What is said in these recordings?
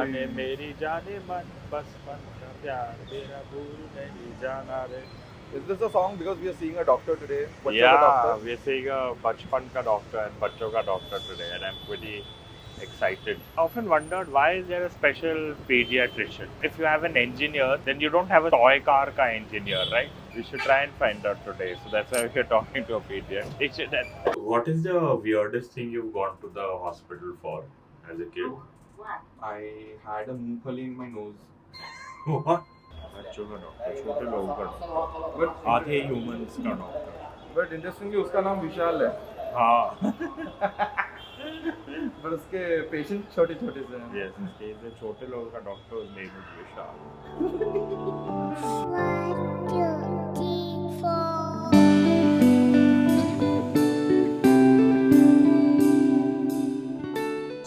जाने मेरी जाने मन बचपन का प्यार मेरा भूल नहीं जाना रे. Is this a song because we are seeing a doctor today? Bachcho ka Yeah, doctor? we're seeing a Bachpan ka doctor and Bachcho ka doctor today, and I'm pretty excited. I often wondered, why is there a special pediatrician? If you have an engineer, then you don't have a toy car ka engineer, right? We should try and find out today. So that's why we're talking to a pediatrician. What is the weirdest thing you've gone to the hospital for as a kid? I had a moonfali in my nose. What? बच्चों का doctor, छोटे लोगों का doctor, आधे humans का doctor. But interestingly, उसका नाम विशाल है. हाँ. But उसके पेशेंट छोटे छोटे से हैं. Yes, इसके जो छोटे लोगों का डॉक्टर उस name is Vishal. 1, 2, 3, 4.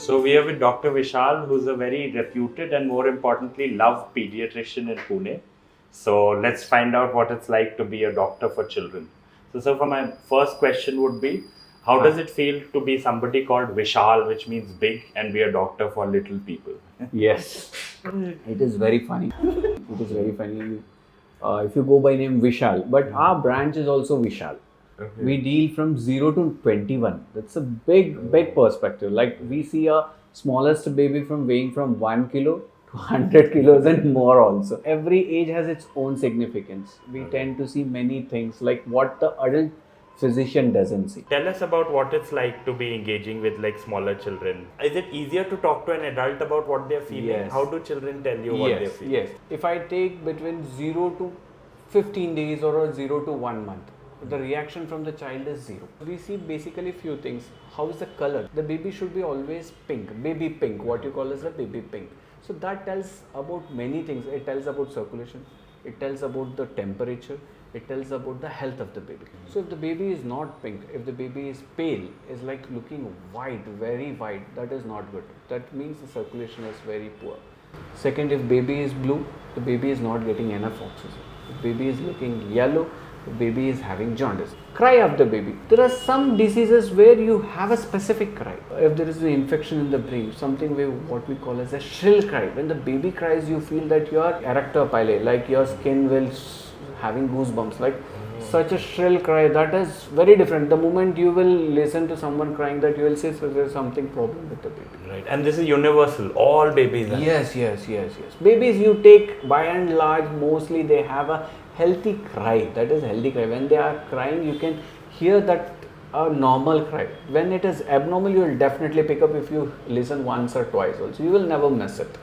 So we are with Dr. Vishal, who's a very reputed and more importantly loved pediatrician in Pune. So let's find out what it's like to be a doctor for children. So sir, for my first question would be, how does it feel to be somebody called Vishal, which means big, and be a doctor for little people? Yes, it is very funny. It is very funny. If you go by name Vishal, but our branch is also Vishal. Okay. We deal from 0 to 21. That's a big perspective. Like we see a smallest baby weighing from 1 kilo to 100 kilos and more also. Every age has its own significance. We tend to see many things like what the adult physician doesn't see. Tell us about what it's like to be engaging with like smaller children. Is it easier to talk to an adult about what they're feeling? Yes. How do children tell you what they're feeling? Yes. If I take between 0 to 15 days or 0 to 1 month, the reaction from the child is 0. We see basically few things. How is the color? The baby should be always pink, baby pink, what you call as a baby pink. So that tells about many things. It tells about circulation, it tells about the temperature, it tells about the health of the baby. So if the baby is not pink, if the baby is pale, is like looking white, very white, that is not good. That means the circulation is very poor. Second, if baby is blue, the baby is not getting enough oxygen. If baby is looking yellow, the baby is having jaundice. Cry of the baby. There are some diseases where you have a specific cry. If there is an infection in the brain, something where what we call as a shrill cry. When the baby cries, you feel that your erector pili, like your skin will having goosebumps, like such a shrill cry. That is very different. The moment you will listen to someone crying, that you will say, so there is something problem with the baby. Right, and this is universal. All babies are. Yes. Babies, you take by and large, mostly they have a healthy cry. That is healthy cry. When they are crying, you can hear that a normal cry. When it is abnormal, you will definitely pick up if you listen once or twice also. You will never miss it.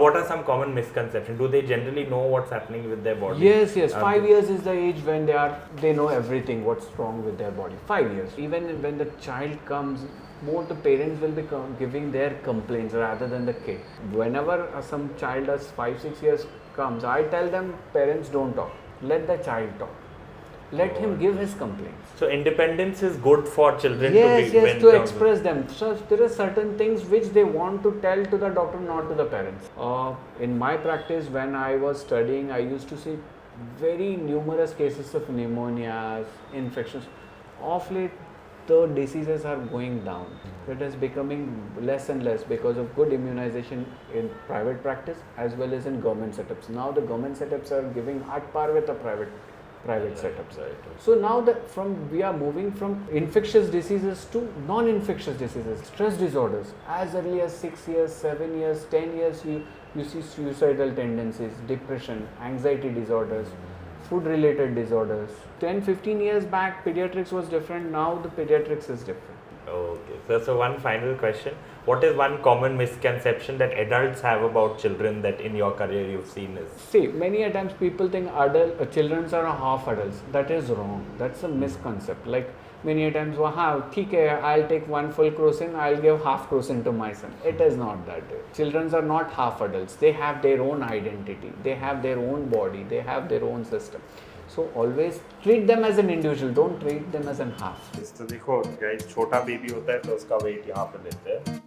What are some common misconceptions? Do they generally know what's happening with their body? Yes. 5 years is the age when they know everything, what's wrong with their body. 5 years. Even when the child comes, more the parents will be giving their complaints rather than the kid. Whenever some child as 5-6 years comes, I tell them, parents don't talk. Let the child talk. Let him give his complaints. So independence is good for children to express them. So there are certain things which they want to tell to the doctor, not to the parents. In my practice, when I was studying, I used to see very numerous cases of pneumonias, infections. Of late, the diseases are going down. It is becoming less and less because of good immunization in private practice as well as in government setups. Now the government setups are giving at par with the private setups. Right. So now we are moving from infectious diseases to non-infectious diseases, stress disorders. As early as 6 years, 7 years, 10 years, you see suicidal tendencies, depression, anxiety disorders, food-related disorders. 10-15 years back, pediatrics was different. Now the pediatrics is different. Okay. So one final question. What is one common misconception that adults have about children that in your career you've seen is? See, many a times people think children are half adults. That is wrong. That's a misconcept. Like many a times, I'll take one full crocin, I'll give half crocin to my son. It is not that way. Children are not half adults. They have their own identity. They have their own body. They have their own system. So always treat them as an individual. Don't treat them as an half. तो देखो guys, छोटा baby होता है तो उसका weight यहाँ पे लेते हैं.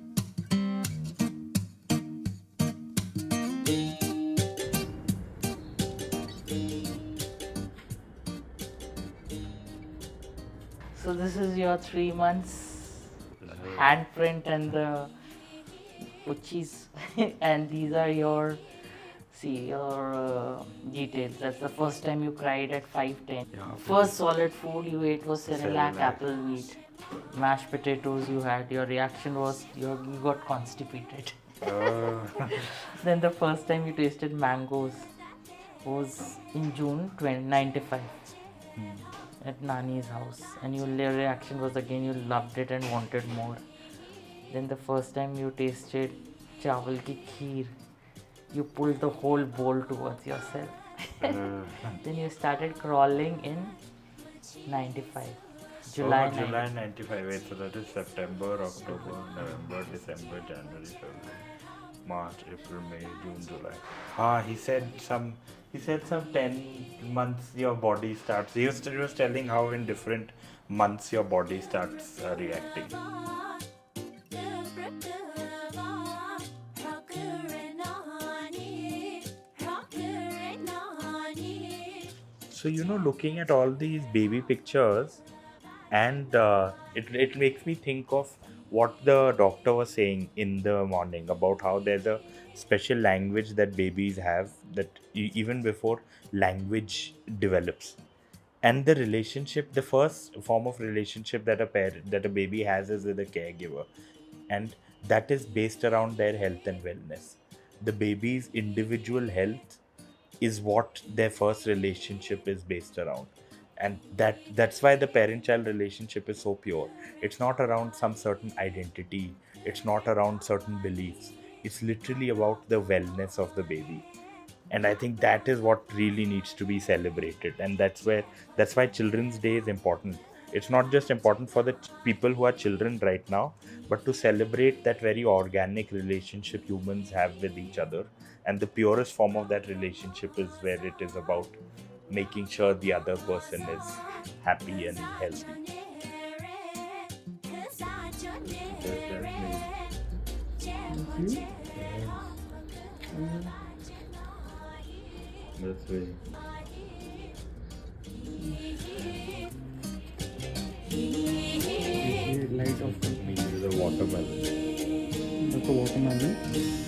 So this is your 3 months handprint and the uchis, and these are your details. That's the first time you cried at 5:10. First solid food you ate was Cerelac apple wheat. Mashed potatoes you had. Your reaction was you got constipated. Then the first time you tasted mangoes was in June 1995 at Nani's house, and your reaction was again you loved it and wanted more. Then the first time you tasted chawal ki kheer, you pulled the whole bowl towards yourself. Then you started crawling in 95. July 95. Wait, so that is September, October, November, December, January, February, March, April, May, June, July. He said some 10 months your body starts. He was telling how in different months your body starts reacting. So, looking at all these baby pictures, and it makes me think of what the doctor was saying in the morning about how there's a special language that babies have that even before language develops. And the relationship, the first form of relationship that a baby has is with a caregiver, and that is based around their health and wellness. The baby's individual health is what their first relationship is based around, and that's why the parent-child relationship is so pure. It's not around some certain identity, it's not around certain beliefs, it's literally about the wellness of the baby. And I think that is what really needs to be celebrated, and that's why Children's Day is important. It's not just important for the people who are children right now, but to celebrate that very organic relationship humans have with each other. And the purest form of that relationship is where it is about making sure the other person is happy and healthy. That's way. Light of This is a watermelon. the watermelon.